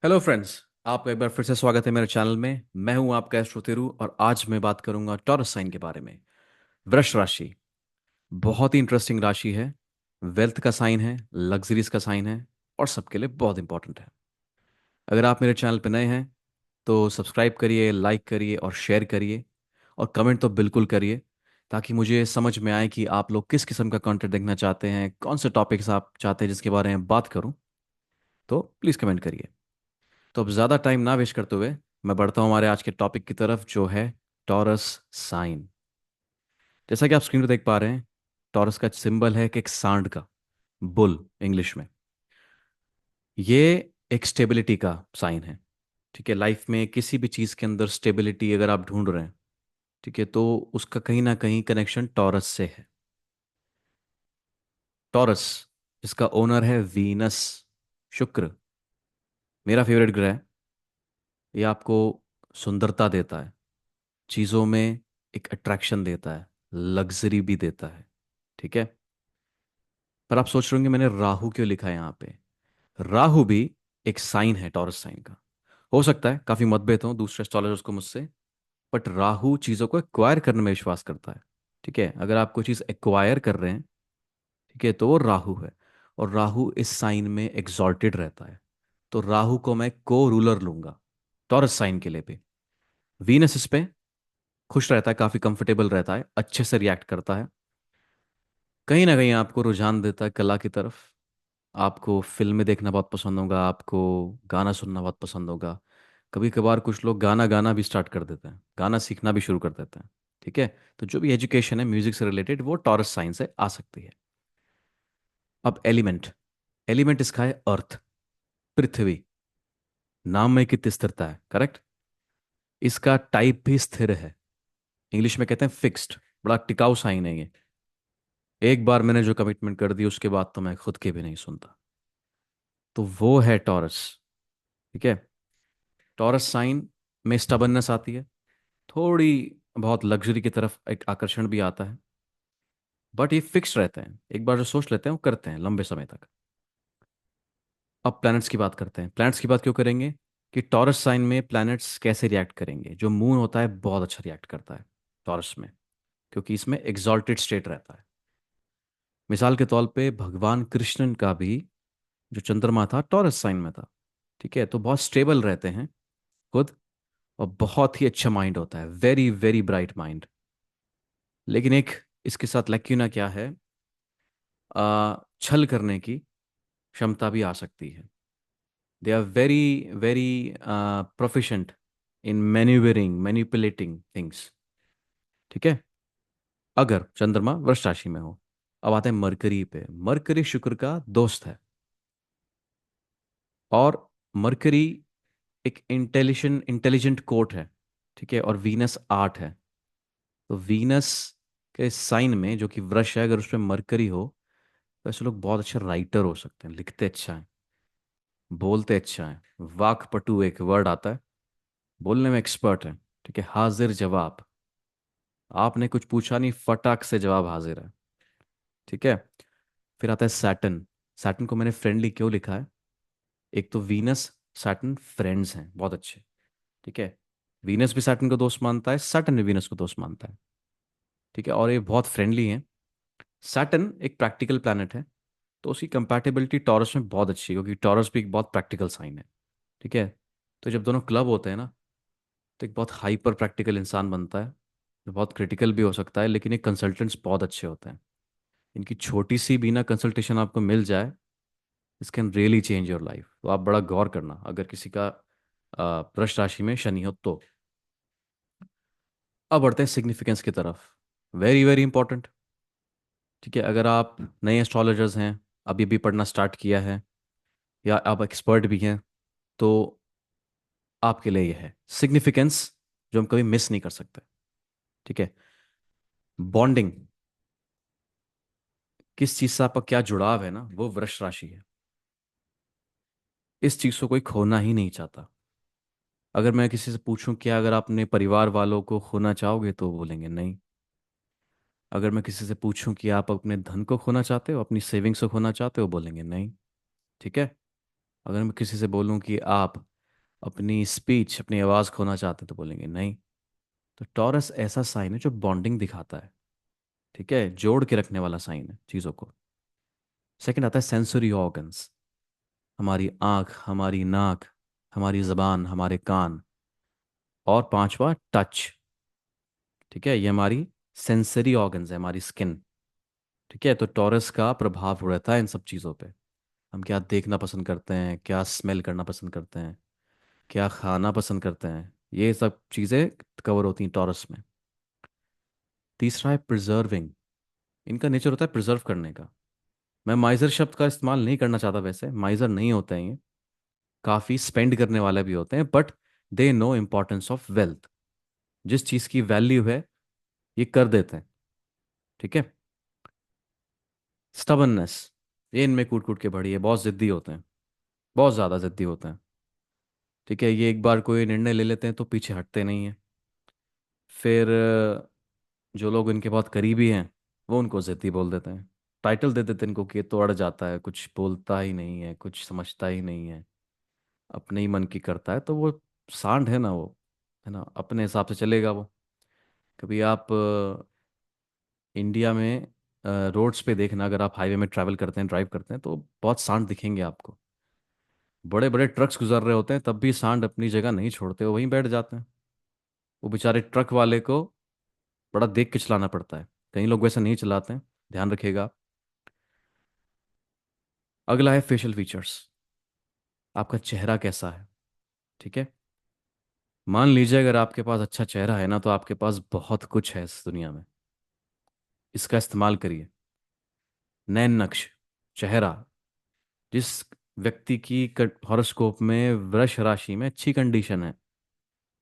Hello friends. आपका एक बार फिर से स्वागत है मेरे चैनल में। मैं हूं आपका एस्ट्रो तिरु और आज मैं बात करूंगा टॉरस साइन के बारे में। वृष राशि बहुत ही इंटरेस्टिंग राशि है। वेल्थ का साइन है, लग्जरीज का साइन है और सबके लिए बहुत इंपॉर्टेंट है। अगर आप मेरे चैनल पर नए हैं तो सब्सक्राइब करिए, लाइक करिए और शेयर करिए और कमेंट तो बिल्कुल करिए, ताकि मुझे समझ में आए कि आप लोग किस किस्म का कंटेंट देखना चाहते हैं, कौन से टॉपिक्स आप चाहते हैं जिसके बारे में बात करूं। तो प्लीज़ कमेंट करिए। तो अब ज़्यादा टाइम ना वेस्ट करते हुए मैं बढ़ता हूँ हमारे आज के टॉपिक की तरफ, जो है टॉरस साइन। जैसा कि आप स्क्रीन पर देख पा रहे हैं, टॉरस का सिंबल है कि एक सांड का, बुल इंग्लिश में। ये एक स्टेबिलिटी का साइन है। ठीक है, लाइफ में किसी भी चीज़ के अंदर स्टेबिलिटी अगर आप ढूंढ रहे हैं, ठीक है, तो उसका कहीं ना कहीं कनेक्शन टॉरस से है। टॉरस, इसका ओनर है वीनस, शुक्र, मेरा फेवरेट ग्रह है। ये आपको सुंदरता देता है, चीज़ों में एक अट्रैक्शन देता है, लग्जरी भी देता है। ठीक है। पर आप सोच रहे होंगे मैंने राहु क्यों लिखा है यहाँ पे। राहु भी एक साइन है टॉरस साइन का। हो सकता है काफ़ी मतभेद हो दूसरे एस्ट्रोलॉजर्स को मुझसे, बट राहु चीज़ों को एक्वायर करने में विश्वास करता है। ठीक है, अगर आप कोई चीज़ एक्वायर कर रहे हैं, ठीक है, तो वो राहु है। और राहु इस साइन में एग्जॉल्टेड रहता है। तो राहु को मैं को रूलर लूंगा टॉरस साइन के लिए भी। वीनस इस पे खुश रहता है, काफ़ी कंफर्टेबल रहता है, अच्छे से रिएक्ट करता है। कहीं ना कहीं आपको रुझान देता है कला की तरफ। आपको फिल्में देखना बहुत पसंद होगा, आपको गाना सुनना बहुत पसंद होगा। कभी कभार कुछ लोग गाना गाना भी स्टार्ट कर देते हैं, गाना सीखना भी शुरू कर देते हैं। ठीक है। तो जो भी एजुकेशन है म्यूजिक से रिलेटेड, वो टॉरस साइन से आ सकती है। अब एलिमेंट, एलिमेंट इसका है अर्थ, पृथ्वी। नाम में कितनी स्थिरता है, करेक्ट। इसका टाइप भी स्थिर है, इंग्लिश में कहते हैं फिक्स्ड। बड़ा टिकाऊ साइन है ये। एक बार मैंने जो कमिटमेंट कर दी उसके बाद तो मैं खुद के भी नहीं सुनता। तो वो है टॉरस। ठीक है। टॉरस साइन में स्टबननेस आती है, थोड़ी बहुत लग्जरी की तरफ एक आकर्षण भी आता है। बट ये फिक्स रहते हैं, एक बार जो सोच लेते हैं वो करते हैं लंबे समय तक। अब प्लैनेट्स की बात करते हैं। प्लैनेट्स की बात क्यों करेंगे कि टॉरस साइन में प्लैनेट्स कैसे रिएक्ट करेंगे। जो मून होता है बहुत अच्छा रिएक्ट करता है टॉरस में, क्योंकि इसमें एग्जॉल्टेड स्टेट रहता है। मिसाल के तौर पे भगवान कृष्ण का भी जो चंद्रमा था टॉरस साइन में था। ठीक है, तो बहुत स्टेबल रहते हैं खुद, और बहुत ही अच्छा माइंड होता है, वेरी वेरी ब्राइट माइंड। लेकिन एक इसके साथ लैक्यूना क्या है, छल करने की क्षमता भी आ सकती है। They are very very proficient in manoeuvring manipulating things. ठीक है, अगर चंद्रमा वृष राशि में हो। अब आते हैं मरकरी पे। मरकरी शुक्र का दोस्त है, और मरकरी एक इंटेलिजेंट इंटेलिजेंट कोट है। ठीक है, और वीनस आर्ट है। तो वीनस के साइन में जो कि वृष है, अगर उसमें मरकरी हो, तो ऐसे लोग बहुत अच्छे राइटर हो सकते हैं, लिखते अच्छा है, बोलते अच्छा है। वाक्पटु एक वर्ड आता है, बोलने में एक्सपर्ट है। ठीक है, हाजिर जवाब, आपने कुछ पूछा नहीं, फटाक से जवाब हाजिर है। ठीक है। फिर आता है सैटर्न। सैटर्न को मैंने फ्रेंडली क्यों लिखा है, एक तो वीनस सैटर्न फ्रेंड्स हैं बहुत अच्छे। ठीक है, वीनस भी सैटर्न को दोस्त मानता है, सैटर्न भी वीनस को दोस्त मानता है। ठीक है, और ये बहुत फ्रेंडली हैं। सैटर्न एक प्रैक्टिकल प्लैनेट है, तो उसकी कंपैटिबिलिटी टॉरस में बहुत अच्छी है, क्योंकि टॉरस भी एक बहुत प्रैक्टिकल साइन है। ठीक है, तो जब दोनों क्लब होते हैं ना, तो एक बहुत हाइपर प्रैक्टिकल इंसान बनता है, जो बहुत क्रिटिकल भी हो सकता है। लेकिन ये कंसल्टेंट्स बहुत अच्छे होते हैं। इनकी छोटी सी भी ना कंसल्टेशन आपको मिल जाए, this can really change your life. तो आप बड़ा गौर करना अगर किसी का वृष राशि में शनि हो तो। अब बढ़ते हैं सिग्निफिकेंस की तरफ। Very very important. ठीक है, अगर आप नए एस्ट्रोलॉजर्स हैं, अभी भी पढ़ना स्टार्ट किया है, या आप एक्सपर्ट भी हैं, तो आपके लिए यह है सिग्निफिकेंस जो हम कभी मिस नहीं कर सकते। ठीक है, बॉन्डिंग, किस चीज से आपका क्या जुड़ाव है ना, वो वृष राशि है। इस चीज को कोई खोना ही नहीं चाहता। अगर मैं किसी से पूछूं क्या अगर आप अपने परिवार वालों को खोना चाहोगे, तो वो बोलेंगे नहीं। अगर मैं किसी से पूछूं कि आप अपने धन को खोना चाहते हो, अपनी सेविंग्स को खोना चाहते हो, बोलेंगे नहीं। ठीक है। अगर मैं किसी से बोलूं कि आप अपनी स्पीच, अपनी आवाज़ खोना चाहते हैं तो बोलेंगे नहीं। तो टॉरस ऐसा साइन है जो बॉन्डिंग दिखाता है, ठीक है, जोड़ के रखने वाला साइन है चीज़ों को। सेकंड आता है सेंसरी ऑर्गन्स, हमारी आँख, हमारी नाक, हमारी जबान, हमारे कान। और पांचवा टच, ठीक है, ये हमारी सेंसरी ऑर्गन्स है, हमारी स्किन। ठीक है, तो टॉरस का प्रभाव रहता है इन सब चीज़ों पे। हम क्या देखना पसंद करते हैं, क्या स्मेल करना पसंद करते हैं, क्या खाना पसंद करते हैं, ये सब चीज़ें कवर होती हैं टॉरस में। तीसरा है प्रिजर्विंग, इनका नेचर होता है प्रिजर्व करने का। मैं माइजर शब्द का इस्तेमाल नहीं करना चाहता, वैसे माइजर नहीं होते हैं ये, काफ़ी स्पेंड करने वाले भी होते हैं, but they know importance of wealth. जिस चीज़ की वैल्यू है ये कर देते हैं। ठीक है। स्टबननेस, ये इनमें कूट कूट के भरी है, बहुत ज़िद्दी होते हैं, बहुत ज़्यादा ज़िद्दी होते हैं। ठीक है, ये एक बार कोई निर्णय ले लेते हैं तो पीछे हटते नहीं हैं। फिर जो लोग इनके बहुत करीबी हैं वो उनको ज़िद्दी बोल देते हैं, टाइटल दे देते हैं इनको कि ये तो अड़ जाता है, कुछ बोलता ही नहीं है, कुछ समझता ही नहीं है, अपने ही मन की करता है। तो वो सांड है ना वो, है ना, अपने हिसाब से चलेगा वो। कभी आप इंडिया में रोड्स पे देखना, अगर आप हाईवे में ट्रैवल करते हैं, ड्राइव करते हैं, तो बहुत सांड दिखेंगे आपको। बड़े बड़े ट्रक्स गुजर रहे होते हैं तब भी सांड अपनी जगह नहीं छोड़ते, वो वहीं बैठ जाते हैं। वो बेचारे ट्रक वाले को बड़ा देख के चलाना पड़ता है, कई लोग वैसे नहीं चलाते हैं, ध्यान रखिएगा आप। अगला है फेशियल फीचर्स, आपका चेहरा कैसा है। ठीक है, मान लीजिए अगर आपके पास अच्छा चेहरा है ना, तो आपके पास बहुत कुछ है इस दुनिया में, इसका इस्तेमाल करिए। नैन नक्श, चेहरा, जिस व्यक्ति की हॉरोस्कोप में वृष राशि में अच्छी कंडीशन है,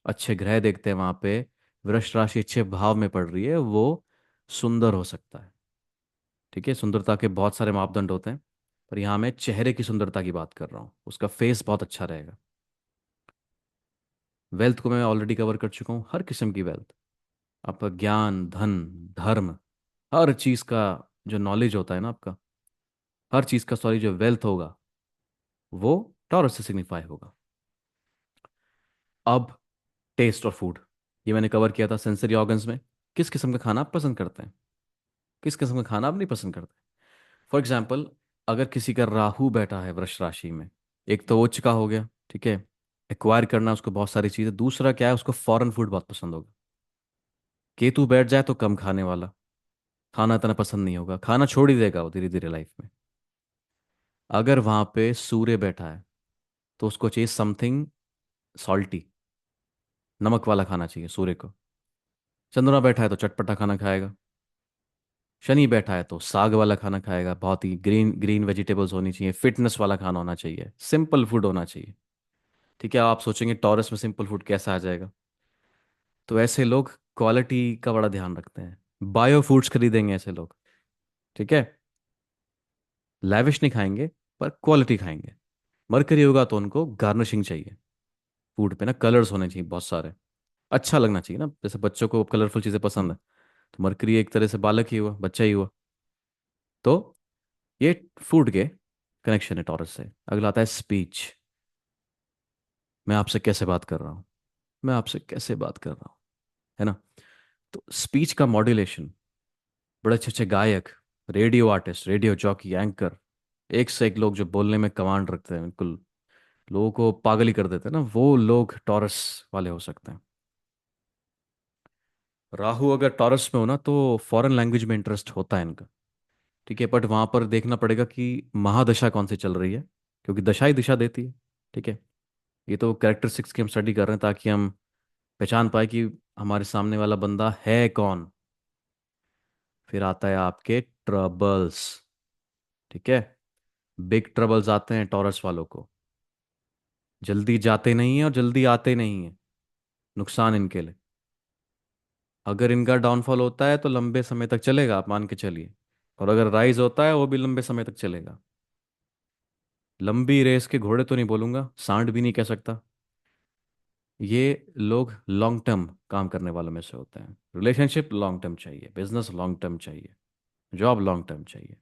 अच्छे ग्रह देखते हैं वहां पे, वृष राशि अच्छे भाव में पड़ रही है, वो सुंदर हो सकता है। ठीक है, सुंदरता के बहुत सारे मापदंड होते हैं, पर यहाँ मैं चेहरे की सुंदरता की बात कर रहा हूँ, उसका फेस बहुत अच्छा रहेगा। वेल्थ को मैं ऑलरेडी कवर कर चुका हूँ, हर किस्म की वेल्थ, आपका ज्ञान, धन, धर्म, हर चीज़ का जो नॉलेज होता है ना आपका, हर चीज़ का, सॉरी, जो वेल्थ होगा वो टॉरस से सिग्निफाई होगा। अब टेस्ट और फूड, ये मैंने कवर किया था सेंसरी ऑर्गन्स में। किस किस्म का खाना आप पसंद करते हैं, किस किस्म का खाना आप नहीं पसंद करते। फॉर एग्जाम्पल, अगर किसी का राहु बैठा है वृष राशि में, एक तो उच्च का हो गया, ठीक है, एक्वायर करना उसको बहुत सारी चीज़ें। दूसरा क्या है, उसको फॉरेन फूड बहुत पसंद होगा। केतु बैठ जाए तो कम खाने वाला, खाना इतना पसंद नहीं होगा, खाना छोड़ ही देगा वो धीरे धीरे लाइफ में। अगर वहाँ पे सूर्य बैठा है तो उसको चाहिए समथिंग सॉल्टी, नमक वाला खाना चाहिए सूर्य को। चंद्रमा बैठा है तो चटपटा खाना खाएगा। शनि बैठा है तो साग वाला खाना खाएगा, बहुत ही ग्रीन ग्रीन वेजिटेबल्स होनी चाहिए, फिटनेस वाला खाना होना चाहिए, सिंपल फूड होना चाहिए। ठीक है, आप सोचेंगे टॉरस में सिंपल फूड कैसा आ जाएगा, तो ऐसे लोग क्वालिटी का बड़ा ध्यान रखते हैं, बायो फूड्स खरीदेंगे ऐसे लोग। ठीक है, लैविश नहीं खाएंगे पर क्वालिटी खाएंगे। मरकरी होगा तो उनको गार्निशिंग चाहिए, फूड पे ना कलर्स होने चाहिए बहुत सारे, अच्छा लगना चाहिए ना, जैसे बच्चों को कलरफुल चीज़ें पसंद है, तो मरकरी एक तरह से बालक ही हुआ, बच्चा ही हुआ। तो ये फूड के कनेक्शन है टॉरस से। अगला आता है स्पीच, मैं आपसे कैसे बात कर रहा हूँ, मैं आपसे कैसे बात कर रहा हूँ, है ना। तो स्पीच का मॉड्यूलेशन, बड़े अच्छे अच्छे गायक, radio artist, radio jockey, anchor, एक से एक लोग जो बोलने में कमांड रखते हैं, बिल्कुल लोगों को पागल ही कर देते हैं ना, वो लोग टॉरस वाले हो सकते हैं। राहु अगर टॉरस में हो ना तो फॉरेन लैंग्वेज में इंटरेस्ट होता है इनका। ठीक है, बट वहाँ पर देखना पड़ेगा कि महादशा कौन सी चल रही है, क्योंकि दशा ही दिशा देती है। ठीक है, ये तो कैरेक्टरिस्टिक्स की हम स्टडी कर रहे हैं ताकि हम पहचान पाए कि हमारे सामने वाला बंदा है कौन। फिर आता है आपके ट्रबल्स। ठीक है, बिग ट्रबल्स आते हैं टॉरस वालों को, जल्दी जाते नहीं हैं और जल्दी आते नहीं हैं, नुकसान इनके लिए। अगर इनका डाउनफॉल होता है तो लंबे समय तक चलेगा, आप मान के चलिए, और अगर राइज होता है वो भी लंबे समय तक चलेगा। लंबी रेस के घोड़े तो नहीं बोलूंगा, सांड भी नहीं कह सकता। ये लोग लॉन्ग टर्म काम करने वालों में से होते हैं, रिलेशनशिप लॉन्ग टर्म चाहिए, बिजनेस लॉन्ग टर्म चाहिए, जॉब लॉन्ग टर्म चाहिए,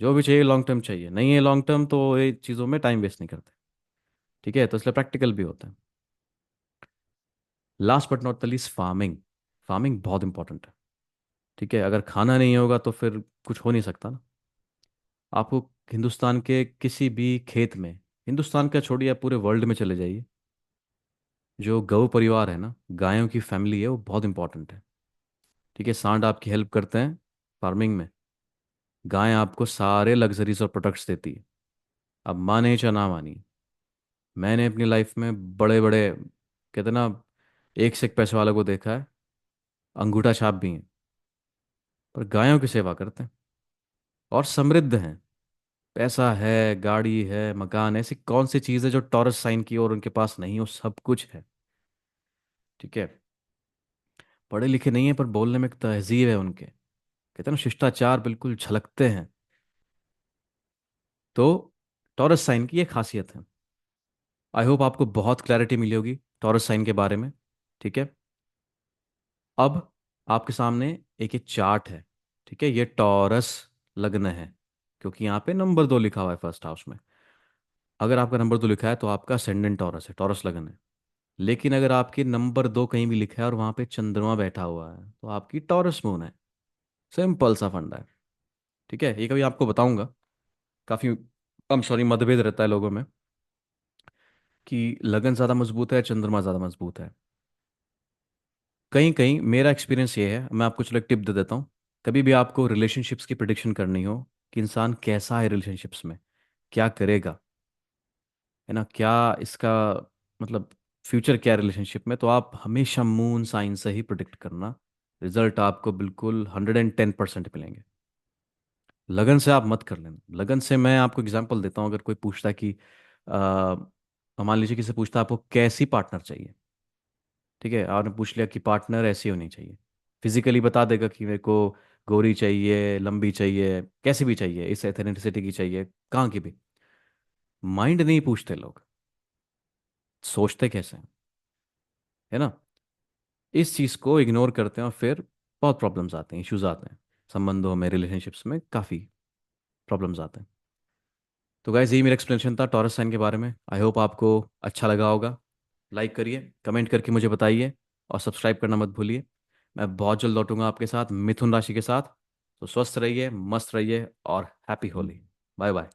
जो भी चाहिए लॉन्ग टर्म चाहिए। नहीं है लॉन्ग टर्म तो ये चीज़ों में टाइम वेस्ट नहीं करते। ठीक है, तो इसलिए प्रैक्टिकल भी होता है। Last but not the least, farming. Farming बहुत इंपॉर्टेंट है। ठीक है, अगर खाना नहीं होगा तो फिर कुछ हो नहीं सकता ना। आपको हिंदुस्तान के किसी भी खेत में, हिंदुस्तान का छोड़िए, आप पूरे वर्ल्ड में चले जाइए, जो गौ परिवार है ना, गायों की फैमिली है, वो बहुत इंपॉर्टेंट है। ठीक है, सांड आपकी हेल्प करते हैं फार्मिंग में, गाय आपको सारे लग्जरीज और प्रोडक्ट्स देती है। अब माने चाहे ना मानिए, मैंने अपनी लाइफ में बड़े बड़े, कहते हैं ना, एक से एक पैसे वालों को देखा है, अंगूठा छाप भी हैं, पर गायों की सेवा करते हैं और समृद्ध हैं। पैसा है, गाड़ी है, मकान है, ऐसी कौन सी चीज़ है जो टॉरस साइन की और उनके पास नहीं हो? सब कुछ है। ठीक है, पढ़े लिखे नहीं है पर बोलने में एक तहजीब है उनके, कहते हैं ना, शिष्टाचार बिल्कुल झलकते हैं। तो टॉरस साइन की ये खासियत है। आई होप आपको बहुत क्लैरिटी मिली होगी टॉरस साइन के बारे में। ठीक है, अब आपके सामने एक ये चार्ट है। ठीक है, ये टॉरस लग्न है, क्योंकि यहाँ पे नंबर 2 लिखा हुआ है फर्स्ट हाउस में। अगर आपका नंबर 2 लिखा है तो आपका असेंडेंट टॉरस है, टॉरस लग्न है। लेकिन अगर आपकी नंबर 2 कहीं भी लिखा है और वहाँ पे चंद्रमा बैठा हुआ है तो आपकी टॉरस मून है। सिंपल सा फंडा है। ठीक है, ये कभी आपको बताऊंगा। काफ़ी, हम सॉरी, मतभेद रहता है लोगों में कि लगन ज़्यादा मजबूत है, चंद्रमा ज़्यादा मजबूत है। कहीं कहीं मेरा एक्सपीरियंस ये है, मैं आपको चलो एक टिप दे देता हूँ। कभी भी आपको रिलेशनशिप्स की प्रिडिक्शन करनी हो कि इंसान कैसा है रिलेशनशिप्स में, क्या करेगा, है ना, क्या इसका मतलब फ्यूचर क्या है रिलेशनशिप में, तो आप हमेशा मून साइन से ही प्रिडिक्ट करना। रिजल्ट आपको बिल्कुल 110% मिलेंगे। लगन से आप मत कर लेना। लगन से मैं आपको एग्जांपल देता हूँ। अगर कोई पूछता है कि मान लीजिए किसी से पूछता है आपको कैसी पार्टनर चाहिए। ठीक है, आपने पूछ लिया कि पार्टनर ऐसी होनी चाहिए, फिजिकली बता देगा कि मेरे को गोरी चाहिए, लंबी चाहिए, कैसी भी चाहिए, इस एथेनिसिटी की चाहिए, कहाँ की भी। माइंड नहीं पूछते लोग, सोचते कैसे हैं, है ना। इस चीज़ को इग्नोर करते हैं और फिर बहुत प्रॉब्लम्स आते हैं, इश्यूज आते हैं संबंधों में, रिलेशनशिप्स में काफ़ी प्रॉब्लम्स आते हैं। तो गाइज, यही मेरा एक्सप्लेनेशन था टॉरस साइन के बारे में। आई होप आपको अच्छा लगा होगा। लाइक करिए, कमेंट करके मुझे बताइए, और सब्सक्राइब करना मत भूलिए। मैं बहुत जल्द लौटूंगा आपके साथ मिथुन राशि के साथ। तो स्वस्थ रहिए, मस्त रहिए, और हैप्पी होली। Bye bye.